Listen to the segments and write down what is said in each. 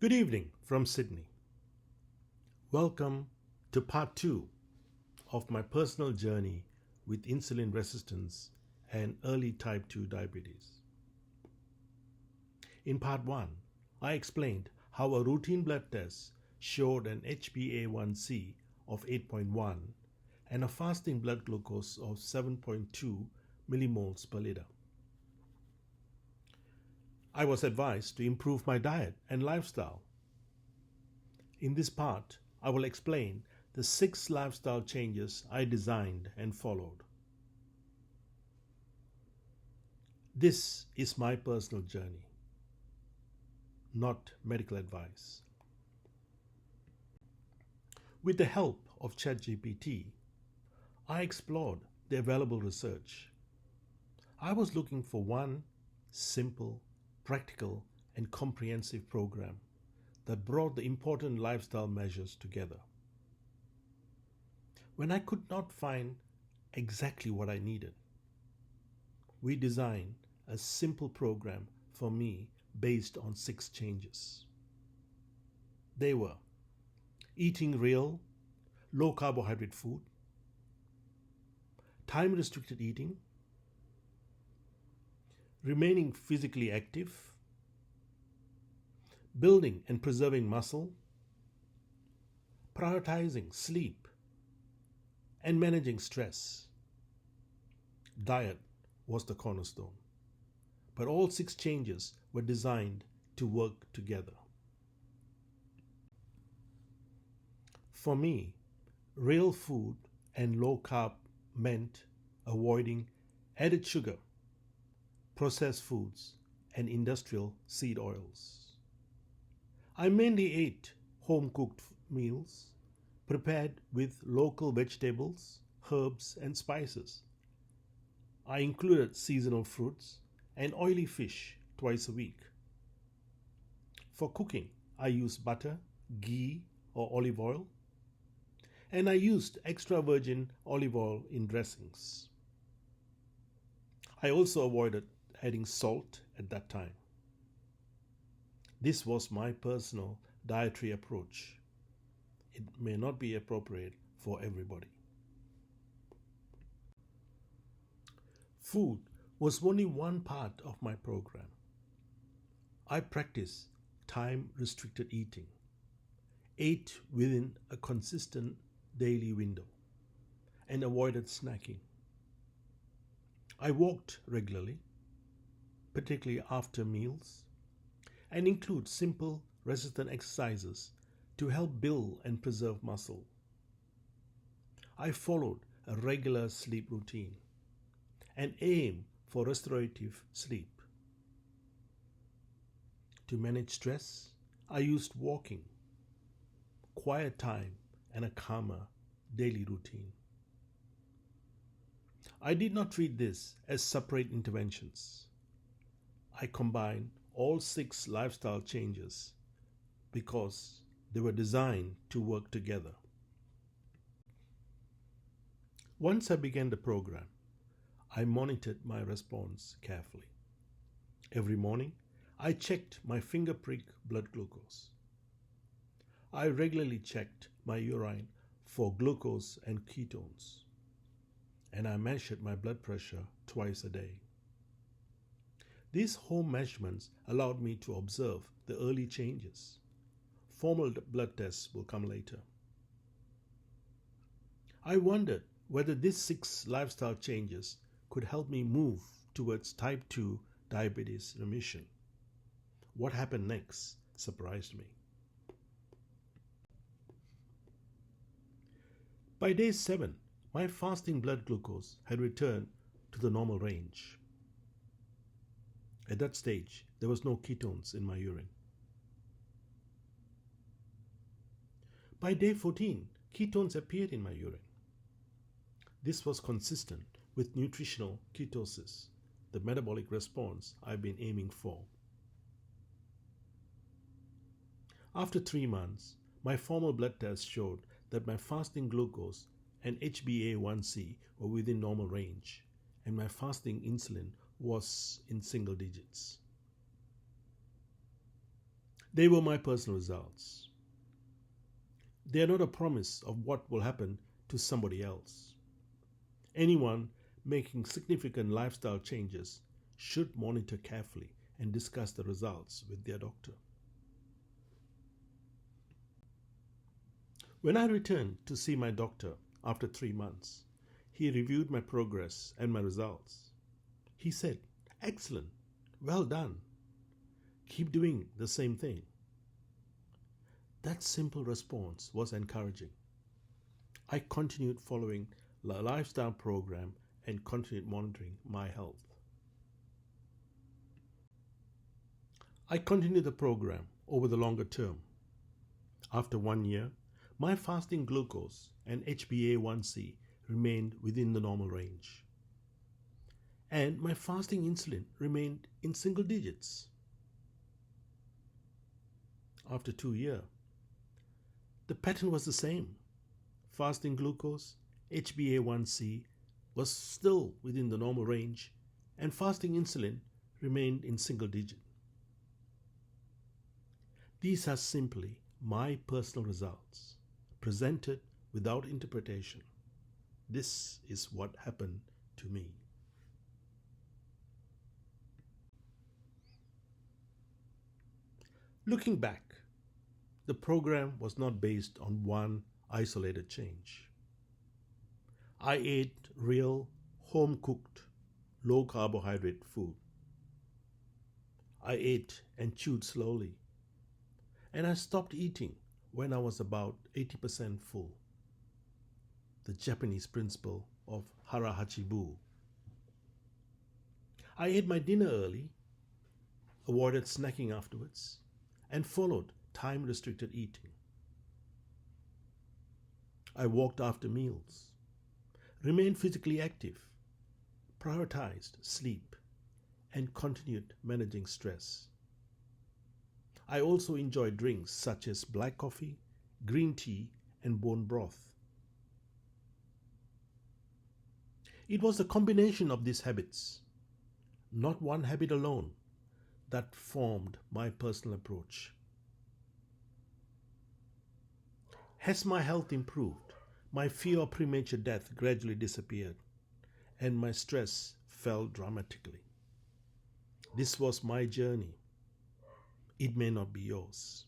Good evening from Sydney. Welcome to part 2 of my personal journey with insulin resistance and early type 2 diabetes. In part 1, I explained how a routine blood test showed an HbA1c of 8.1 and a fasting blood glucose of 7.2 millimoles per liter. I was advised to improve my diet and lifestyle. In this part, I will explain the 6 lifestyle changes I designed and followed. This is my personal journey, not medical advice. With the help of ChatGPT, I explored the available research. I was looking for one simple, practical, and comprehensive program that brought the important lifestyle measures together. When I could not find exactly what I needed, we designed a simple program for me based on 6 changes. They were eating real, low carbohydrate food, time restricted eating, remaining physically active, building and preserving muscle, prioritizing sleep, and managing stress. Diet was the cornerstone, but all 6 changes were designed to work together. For me, real food and low carb meant avoiding added sugar, processed foods, and industrial seed oils. I mainly ate home-cooked meals prepared with local vegetables, herbs, and spices. I included seasonal fruits and oily fish twice a week. For cooking, I used butter, ghee, or olive oil, and I used extra virgin olive oil in dressings. I also avoided adding salt at that time. This was my personal dietary approach. It may not be appropriate for everybody. Food was only one part of my program. I practiced time-restricted eating, ate within a consistent daily window, and avoided snacking. I walked regularly, particularly after meals, and include simple resistant exercises to help build and preserve muscle. I followed a regular sleep routine and aim for restorative sleep. To manage stress, I used walking, quiet time, and a calmer daily routine. I did not treat this as separate interventions. I combined all 6 lifestyle changes because they were designed to work together. Once I began the program, I monitored my response carefully. Every morning, I checked my finger prick blood glucose. I regularly checked my urine for glucose and ketones, and I measured my blood pressure twice a day. These home measurements allowed me to observe the early changes. Formal blood tests will come later. I wondered whether these 6 lifestyle changes could help me move towards type 2 diabetes remission. What happened next surprised me. By day 7, my fasting blood glucose had returned to the normal range. At that stage, there was no ketones in my urine. By day 14, ketones appeared in my urine. This was consistent with nutritional ketosis, the metabolic response I've been aiming for. After 3 months, my formal blood test showed that my fasting glucose and HbA1c were within normal range, and my fasting insulin was in single digits. They were my personal results. They are not a promise of what will happen to somebody else. Anyone making significant lifestyle changes should monitor carefully and discuss the results with their doctor. When I returned to see my doctor after 3 months, he reviewed my progress and my results. He said, "Excellent, well done. Keep doing the same thing." That simple response was encouraging. I continued following the lifestyle program and continued monitoring my health. I continued the program over the longer term. After 1 year, my fasting glucose and HbA1c remained within the normal range. And my fasting insulin remained in single digits. After 2 years, the pattern was the same. Fasting glucose, HbA1c was still within the normal range, and fasting insulin remained in single digit. These are simply my personal results, presented without interpretation. This is what happened to me. Looking back, the program was not based on one isolated change. I ate real, home-cooked, low-carbohydrate food. I ate and chewed slowly, and I stopped eating when I was about 80% full. The Japanese principle of hara hachibu. I ate my dinner early, avoided snacking afterwards, and followed time-restricted eating. I walked after meals, remained physically active, prioritized sleep, and continued managing stress. I also enjoyed drinks such as black coffee, green tea, and bone broth. It was a combination of these habits, not one habit alone, that formed my personal approach. As my health improved, my fear of premature death gradually disappeared, and my stress fell dramatically. This was my journey. It may not be yours.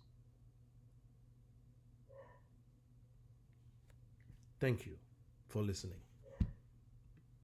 Thank you for listening.